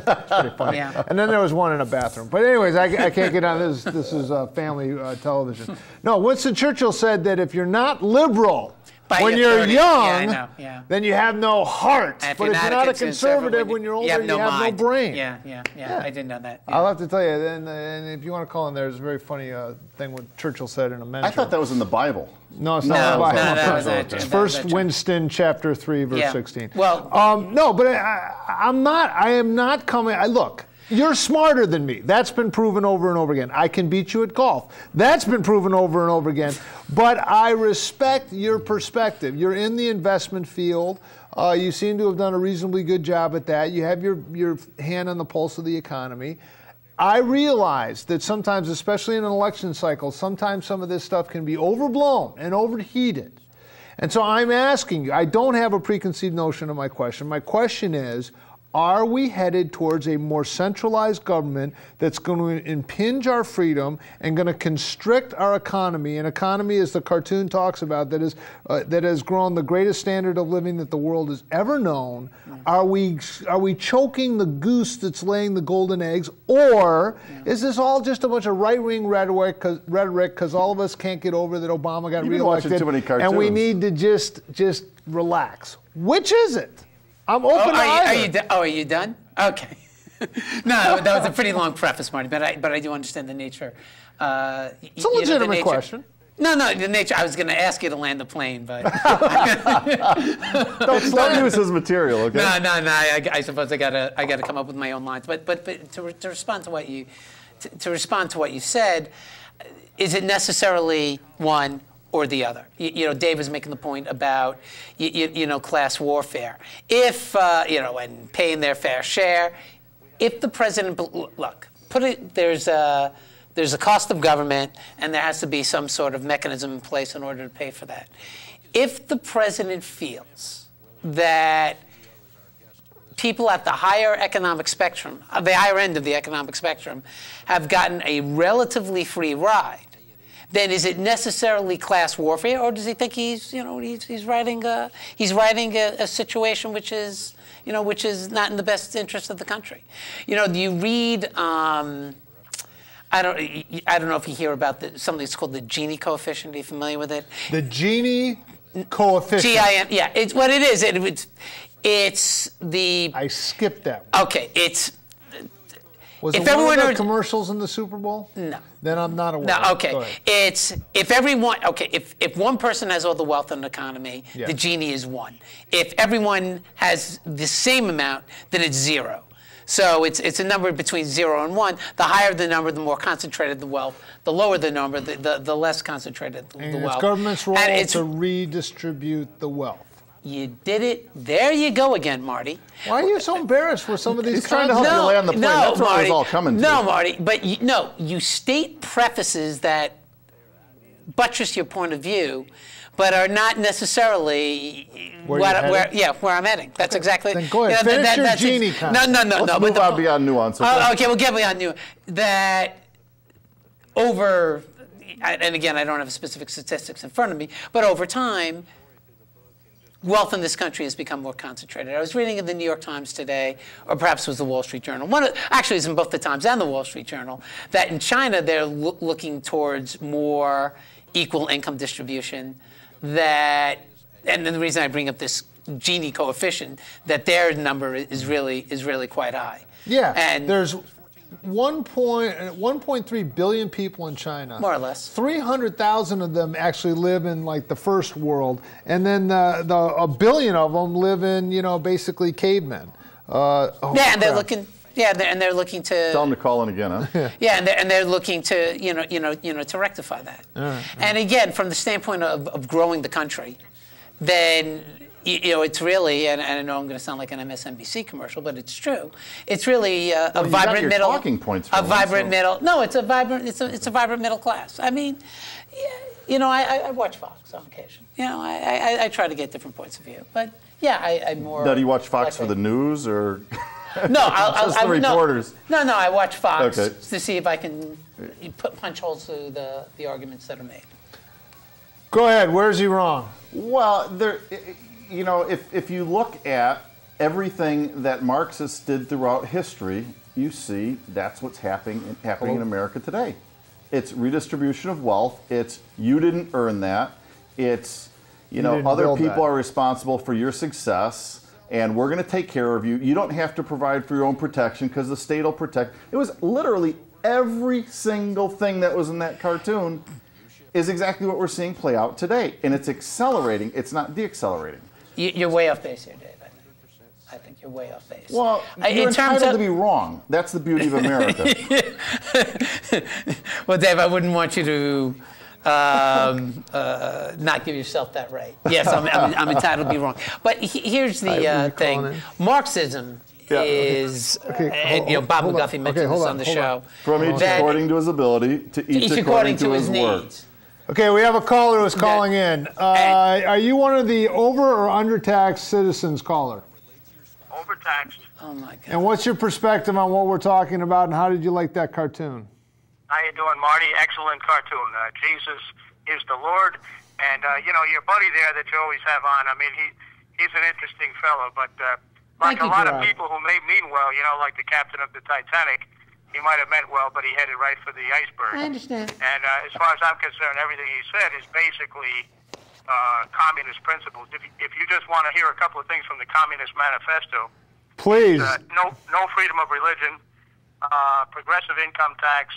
That's pretty funny. Yeah. And then there was one in a bathroom. But anyways, I can't get on this. This is family television. No, Winston Churchill said that if you're not liberal. When you're 30. young, Yeah, I know. then you have no heart. And but if you're not a conservative, when you're older, you have no brain. Yeah. I didn't know that. Yeah. I'll have to tell you, and if you want to call in, there's a very funny thing what Churchill said in a mentor. I thought that was in the Bible. No, it's not in the Bible. It's First Winston, chapter 3, verse 16. Well, no, but I am not coming. Look. You're smarter than me. That's been proven over and over again. I can beat you at golf. That's been proven over and over again. But I respect your perspective. You're in the investment field. You seem to have done a reasonably good job at that. You have your hand on the pulse of the economy. I realize that sometimes, especially in an election cycle, sometimes some of this stuff can be overblown and overheated. And so I'm asking you, I don't have a preconceived notion of my question. My question is, are we headed towards a more centralized government that's going to impinge our freedom and going to constrict our economy? An economy, as the cartoon talks about, that has grown the greatest standard of living that the world has ever known. Are we choking the goose that's laying the golden eggs, or is this all just a bunch of right-wing rhetoric because all of us can't get over that Obama got reelected, too many cartoons. And we need to just relax? Which is it? I'm open to either. Are you done? Okay. No, that was a pretty long preface, Marty, but I do understand the nature. It's a legitimate question. No, the nature. I was going to ask you to land the plane, but don't use his material, okay? No. I suppose I gotta come up with my own lines. But to respond to what you said, is it necessarily one or the other? Dave was making the point about class warfare. If and paying their fair share. If the president there's a cost of government, and there has to be some sort of mechanism in place in order to pay for that. If the president feels that people at the higher economic spectrum, the higher end of the economic spectrum, have gotten a relatively free ride, then is it necessarily class warfare, or does he think he's riding a situation which is not in the best interest of the country? Do you read? I don't know if you hear about something that's called the Gini coefficient. Are you familiar with it? The Gini coefficient. G-I-N. Yeah, it's what it is. It's the. I skipped that one. Okay, it's. Was it one of the commercials in the Super Bowl? No. Then I'm not aware. No, okay. It's if one person has all the wealth in the economy, the Gini is 1. If everyone has the same amount, then it's 0. So it's a number between 0 and 1. The higher the number, the more concentrated the wealth. The lower the number, the less concentrated the wealth. It's government's role to redistribute the wealth. You did it. There you go again, Marty. Why are you so embarrassed for some of these? He's trying to help you land the plane. That's what it was all coming to. No, Marty. But you state prefaces that buttress your point of view, but are not necessarily where I'm heading. That's exactly. Then go ahead. Finish your Gini concept. No. Let's move on beyond nuance. Okay, we'll get beyond nuance. That over, and again, I don't have specific statistics in front of me, but over time, wealth in this country has become more concentrated. I was reading in the New York Times today, or perhaps it was the Wall Street Journal. Actually, it's in both the Times and the Wall Street Journal, that in China they're looking towards more equal income distribution. And then the reason I bring up this Gini coefficient, that their number is really quite high. Yeah, and there's 1.3 billion people in China. More or less. 300,000 of them actually live in like the first world, and then a billion of them live in basically cavemen. And they're looking. Yeah, and they're looking to. Tell them to call in again, huh? Yeah, and they're looking to to rectify that. And again, from the standpoint of growing the country, then. It's really, and I know I'm going to sound like an MSNBC commercial, but it's true. It's really a vibrant middle. Talking points. A vibrant middle. No, it's a vibrant. It's a vibrant middle class. I mean, I watch Fox on occasion. I try to get different points of view, but I'm more. Now, do you watch Fox for the news or? No, just the reporters. No, I watch Fox to see if I can punch holes through the arguments that are made. Go ahead. Where's he wrong? Well, if you look at everything that Marxists did throughout history, you see that's what's happening in America today. It's redistribution of wealth. It's you didn't earn that. It's You know, other people are responsible for your success, and we're going to take care of you. You don't have to provide for your own protection because the state will protect. It was literally every single thing that was in that cartoon is exactly what we're seeing play out today. And it's accelerating. It's not deaccelerating. You're way off base here, Dave. I think you're way off base. Well, you're entitled to be wrong. That's the beauty of America. Well, Dave, I wouldn't want you to not give yourself that right. Yes, I'm entitled to be wrong. But here's the thing. Marxism is, Bob McGuffey mentioned this on the show. From each according to his ability to each according to his needs. Okay, we have a caller who's calling in. Are you one of the over or undertaxed citizens, caller? Overtaxed. Oh my God. And what's your perspective on what we're talking about, and how did you like that cartoon? How you doing, Marty? Excellent cartoon. Jesus is the Lord, and your buddy there that you always have on. I mean, he's an interesting fellow, but like a lot of people who may mean well, like the captain of the Titanic, he might have meant well, but he headed right for the iceberg. I understand. And as far as I'm concerned, everything he said is basically communist principles. If you just want to hear a couple of things from the Communist Manifesto, please. No freedom of religion, progressive income tax,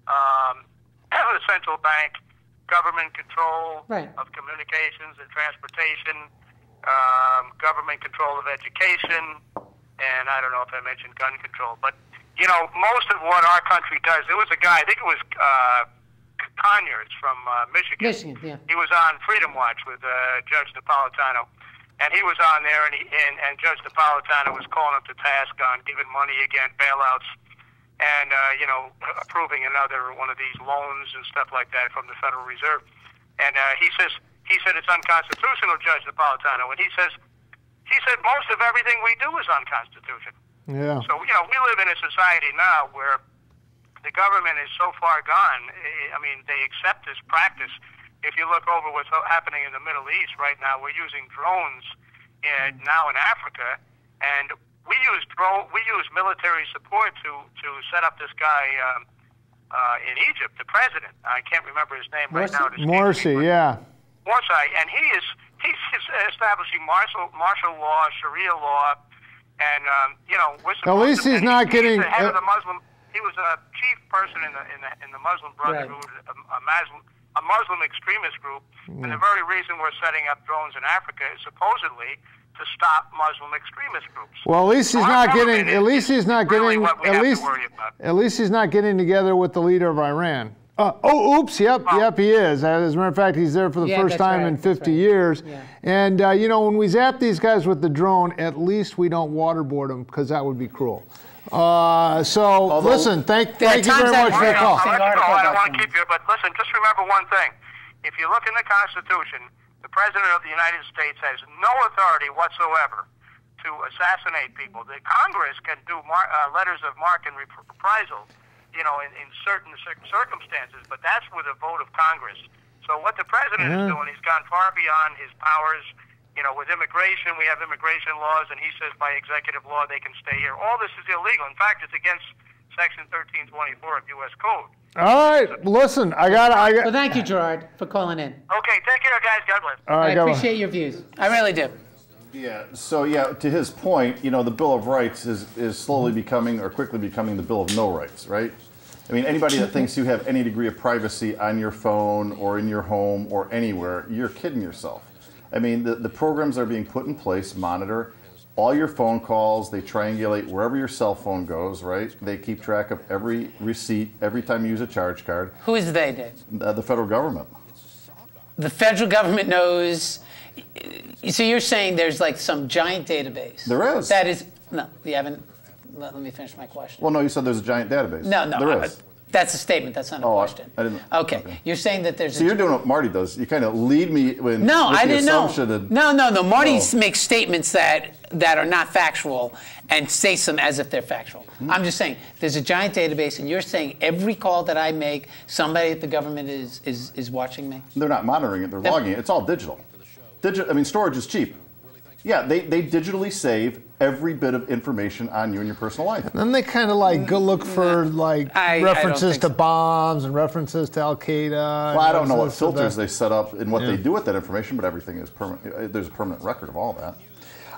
the central bank, government control of communications and transportation, government control of education, and I don't know if I mentioned gun control, but most of what our country does, there was a guy, I think it was Conyers from Michigan. He was on Freedom Watch with Judge Napolitano, and he was on there, and Judge Napolitano was calling him to task on giving money again, bailouts, and approving another one of these loans and stuff like that from the Federal Reserve. And he said it's unconstitutional, Judge Napolitano, and he said most of everything we do is unconstitutional. Yeah. So we live in a society now where the government is so far gone. I mean, they accept this practice. If you look over what's happening in the Middle East right now, we're using drones now in Africa, and we use military support to set up this guy in Egypt, the president. I can't remember his name right now. Morsi, yeah. Morsi, and he's establishing martial law, Sharia law, and at least he's not getting. The head of the Muslim. He was a chief person in the Muslim Brotherhood, a Muslim extremist group, and the very reason we're setting up drones in Africa is supposedly to stop Muslim extremist groups. Well, at least he's not getting. At least he's not getting. At least he's not getting together with the leader of Iran. Oops, yep, he is. As a matter of fact, he's there for the first time in 50 years. Yeah. And, when we zap these guys with the drone, at least we don't waterboard them, because that would be cruel. Listen, thank you very much for the call. I don't want to keep you, but listen, just remember one thing. If you look in the Constitution, the President of the United States has no authority whatsoever to assassinate people. The Congress can do letters of marque and reprisal, in certain circumstances, but that's with a vote of Congress. So what the president is doing, he's gone far beyond his powers. With immigration, we have immigration laws, and he says by executive law they can stay here. All this is illegal. In fact, it's against Section 1324 of U.S. Code. All right, listen, I got. Well, thank you, Gerard, for calling in. Okay, take care, guys. God bless. All right, I appreciate your views. I really do. Yeah, so to his point, the Bill of Rights is slowly becoming, or quickly becoming, the Bill of No Rights, right? I mean, anybody that thinks you have any degree of privacy on your phone or in your home or anywhere, you're kidding yourself. I mean, the programs that are being put in place monitor all your phone calls. They triangulate wherever your cell phone goes, right? They keep track of every receipt, every time you use a charge card. Who is they, Dave? The federal government. The federal government knows. So you're saying there's like some giant database. There is. That is, no, you haven't. Let me finish my question. Well, no, you said there's a giant database. No, there is. That's a statement. That's not a question. I didn't. Okay. You're saying that there's. So you're doing what Marty does. You kind of lead me with. No, I didn't know. No. Marty Oh. makes statements that are not factual and states them as if they're factual. I'm just saying there's a giant database, and you're saying every call that I make, somebody at the government is watching me. They're not monitoring it. They're logging it. It's all digital. I mean, storage is cheap. Yeah, they digitally save every bit of information on you and your personal life. And then they kind of like go look for like references to bombs and references to Al Qaeda. Well, I don't know what filters they set up and what they do with that information, but everything is permanent. There's a permanent record of all that.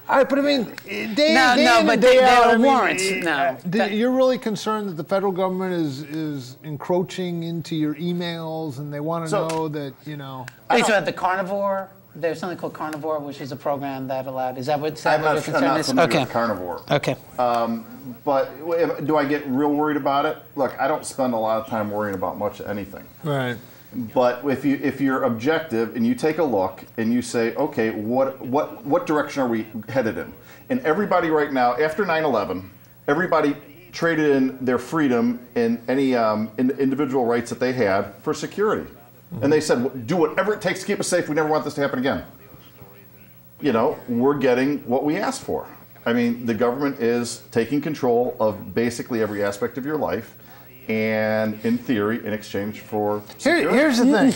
All right, but I mean, day there are warrants. You're really concerned that the federal government is encroaching into your emails, and they want to know that, you know. It's about the carnivore. There's something called Carnivore, which is a program that allowed. Is that what your concern is? Okay. Carnivore. Okay. But do I get real worried about it? Look, I don't spend a lot of time worrying about much of anything. Right. But if you're objective and you take a look and you say, okay, what direction are we headed in? And everybody right now, after 9/11, everybody traded in their freedom and any individual rights that they had for security. Mm-hmm. And they said, do whatever it takes to keep us safe. We never want this to happen again. You know, we're getting what we asked for. I mean, the government is taking control of basically every aspect of your life. And in theory, in exchange for security. Here's the thing.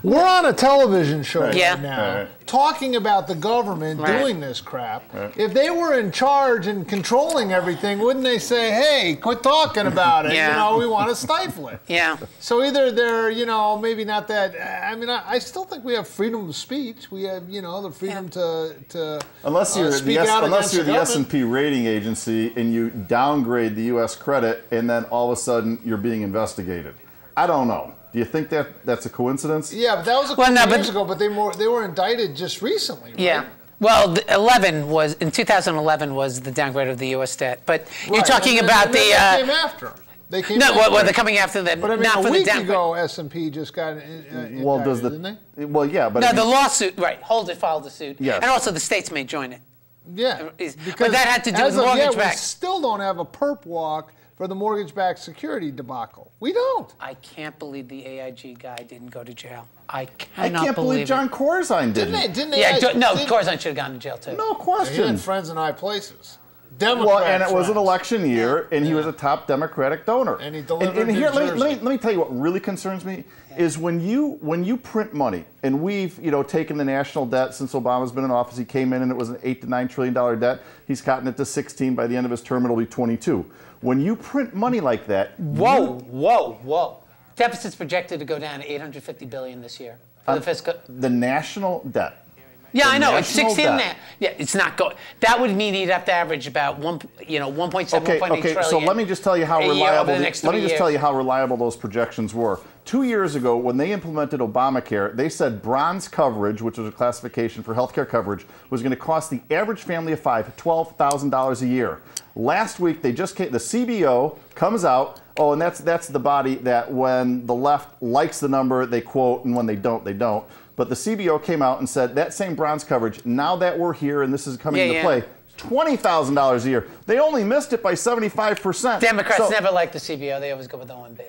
We're on a television show right now talking about the government doing this crap. If they were in charge and controlling everything, wouldn't they say, hey, quit talking about it? You know, we want to stifle it. Yeah. So either they're, you know, maybe not that. I mean, I still think we have freedom of speech. We have, you know, the freedom to unless you're speak out unless you're the government. S&P rating agency and you downgrade the U.S. credit and then all of a sudden you're being investigated. I don't know. Do you think that's a coincidence? Yeah, but that was a couple years ago. But they were indicted just recently. Right? Yeah. Well, 2011 was the downgrade of the U.S. debt. But you're talking about they came after. They came after. Well, they're coming after them. But I mean, not a for week the ago, S&P just got indicted, didn't they? Well, yeah, but no, the lawsuit. Right, Holder filed the suit. Yes. And also the states may join it. Yeah, but that had to do with mortgage back. We still don't have a perp walk for the mortgage-backed security debacle. We don't. I can't believe the AIG guy didn't go to jail. I can't believe John Corzine didn't. Didn't Corzine should have gone to jail too. No question. He had friends in high places. Democrat well, and it was friends. an election year, and he was a top Democratic donor. And he delivered and here, New let me tell you what really concerns me is when you print money, and we've taken the national debt since Obama's been in office. He came in and it was an $8 to $9 trillion debt. He's gotten it to 16 by the end of his term. It'll be 22. When you print money like that, whoa. Deficit's projected to go down to $850 billion this year for the fiscal. The national debt. Yeah, I know. It's 16 now. Yeah, it's not going. That would mean he'd have to average about 1.7, 1.8 trillion. So let me just tell you how reliable. Let me just tell you how reliable those projections were. 2 years ago, when they implemented Obamacare, they said bronze coverage, which was a classification for health care coverage, was going to cost the average family of five $12,000 a year. Last week, they just came. The CBO comes out. Oh, and that's the body that when the left likes the number, they quote, and when they don't, they don't. But the CBO came out and said that same bronze coverage, now that we're here and this is coming into play, $20,000 a year. They only missed it by 75%. Democrats never like the CBO. They always go with OMB.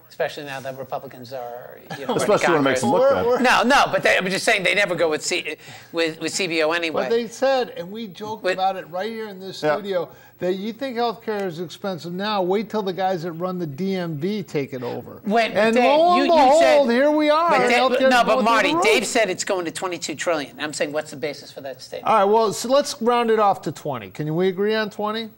Especially now that Republicans are, especially when it makes them look bad. No, but I'm just saying they never go with CBO anyway. But they said, and we joked about it right here in this studio, that you think healthcare is expensive now. Wait till the guys that run the DMV take it over. And lo and behold, here we are. But Marty, Dave said it's going to $22 trillion. I'm saying, what's the basis for that statement? All right, well, so let's round it off to 20. Can we agree on 20?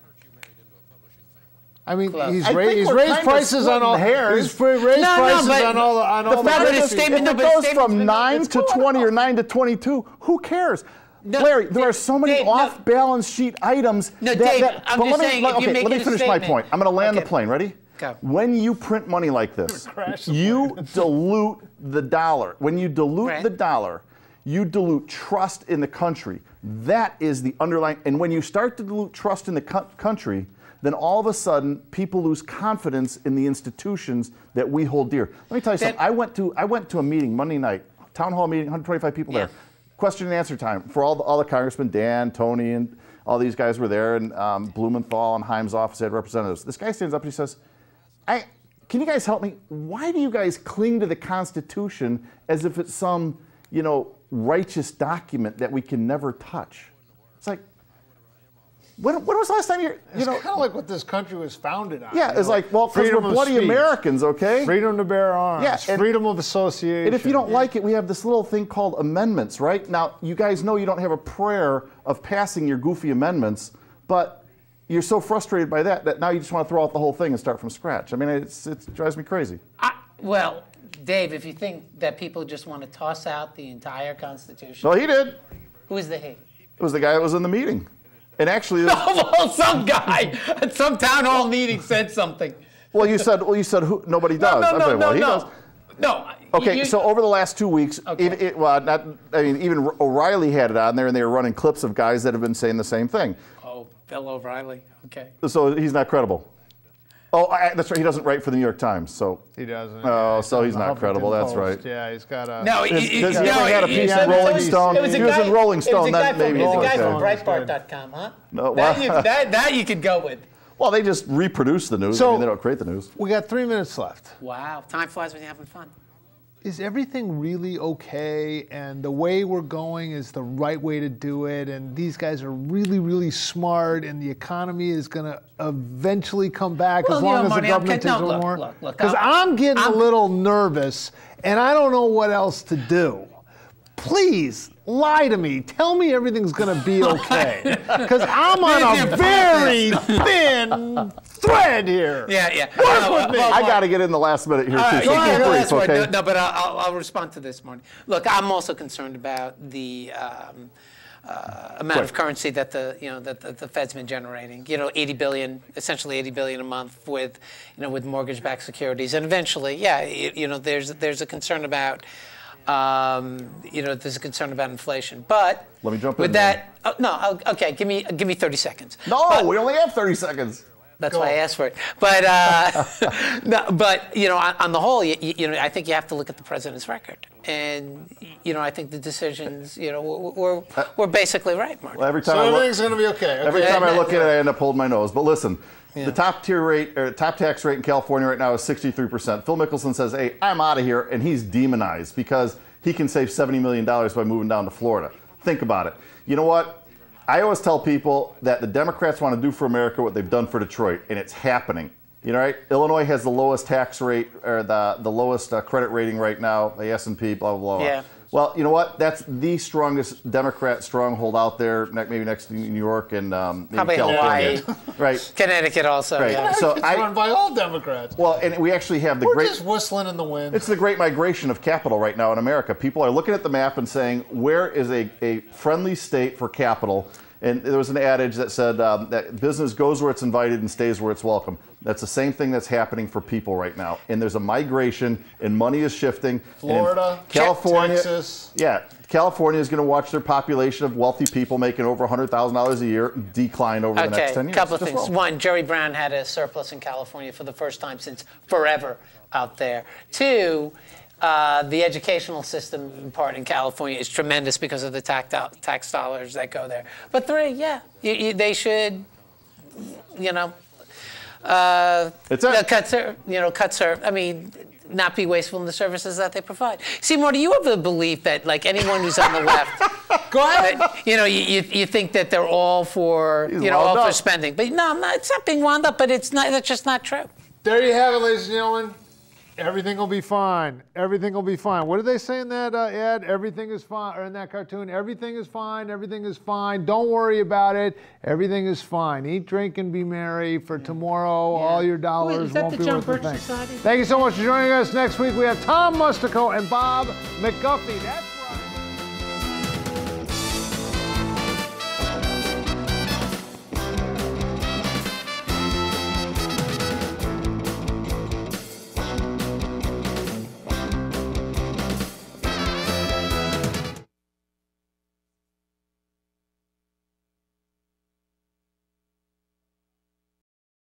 I mean, he's raised prices on all. He's raised prices on all. The fact is, if it goes from 9 to 20 or 9 to 22, who cares? Larry, there are so many off-balance sheet items. Let me finish my point. I'm going to land the plane. Ready? Go. When you print money like this, you dilute the dollar. When you dilute the dollar, you dilute trust in the country. That is the underlying. And when you start to dilute trust in the country, then all of a sudden people lose confidence in the institutions that we hold dear. Let me tell you something. I went to a meeting Monday night, town hall meeting, 125 people there. Question and answer time for all the congressmen, Dan, Tony, and all these guys were there, and Blumenthal and Heim's office had representatives. This guy stands up and he says, can you guys help me? Why do you guys cling to the Constitution as if it's some, righteous document that we can never touch? It's like, when was the last time it's kind of like what this country was founded on. Yeah, it's like, well, because we're bloody Americans, okay? Freedom to bear arms, freedom of association. And if you don't like it, we have this little thing called amendments, right? Now, you guys know you don't have a prayer of passing your goofy amendments, But you're so frustrated by that now you just want to throw out the whole thing and start from scratch. I mean, it drives me crazy. Well, Dave, if you think that people just want to toss out the entire Constitution. Well, he did. Who is the he? It was the guy that was in the meeting. And actually, well, some guy at some town hall meeting said something. Well, you said who, nobody does. No, he does. No. Okay, so over the last 2 weeks, even O'Reilly had it on there, and they were running clips of guys that have been saying the same thing. Oh, Bill O'Reilly. Okay. So he's not credible. Oh, that's right. He doesn't write for the New York Times, so he doesn't. Oh, so he's not credible. That's right. Yeah, he's got a. No, he had a piece in Rolling Stone. He was in Rolling Stone. It was a guy from Breitbart.com, huh? No, that you could go with. Well, they just reproduce the news. So, I mean, they don't create the news. We got 3 minutes left. Wow, time flies when you're having fun. Is everything really okay, and the way we're going is the right way to do it, and these guys are really, really smart, and the economy is going to eventually come back as long as the government takes over more? Because I'm getting a little nervous, and I don't know what else to do. Please, lie to me. Tell me everything's going to be okay. Because I'm on a very thin thread here. Yeah. Work with me. I got to get in the last minute here, too. So okay? No, but I'll respond to this, Marty. Look, I'm also concerned about the amount of currency that the Fed's been generating. 80 billion, essentially 80 billion a month with mortgage-backed securities, and eventually, there's a concern about. There's a concern about inflation, but let me jump with that. Okay, give me 30 seconds. No, we only have 30 seconds. That's why I asked for it. But on the whole, I think you have to look at the president's record, and I think the decisions, were basically right, Mark. Well, every time everything's going to be okay. Every time I look at it, I end up holding my nose. But listen. Yeah. The top tax rate in California right now is 63%. Phil Mickelson says, hey, I'm out of here, and he's demonized because he can save $70 million by moving down to Florida. Think about it. You know what? I always tell people that the Democrats want to do for America what they've done for Detroit, and it's happening. Right? Illinois has the lowest tax rate, or the lowest credit rating right now, the S&P, blah, blah, blah. Yeah. Well, you know what? That's the strongest Democrat stronghold out there, maybe next to New York and probably California. Hawaii. Right. Connecticut also. Right. Yeah. So it's run by all Democrats. Well, and we actually have We're just whistling in the wind. It's the great migration of capital right now in America. People are looking at the map and saying, where is a friendly state for capital? And there was an adage that said that business goes where it's invited and stays where it's welcome. That's the same thing that's happening for people right now. And there's a migration, and money is shifting. Florida, California, Texas. Yeah, California is going to watch their population of wealthy people making over $100,000 a year decline over the next 10 years. Okay, couple of things. One, Jerry Brown had a surplus in California for the first time since forever out there. Two, the educational system in part in California is tremendous because of the tax dollars that go there. But three, they should, not be wasteful in the services that they provide. See, Marty, you have the belief that, like anyone who's on the left, go ahead. You think that they're all for, for spending. But no, it's not being wound up. But it's not. That's just not true. There you have it, ladies and gentlemen. Everything will be fine. Everything will be fine. What did they say in that ad? Everything is fine, or in that cartoon? Everything is fine. Everything is fine. Don't worry about it. Everything is fine. Eat, drink, and be merry. For tomorrow, all your dollars won't be worth a thing. Thank you so much for joining us. Next week we have Tom Mustico and Bob McGuffey.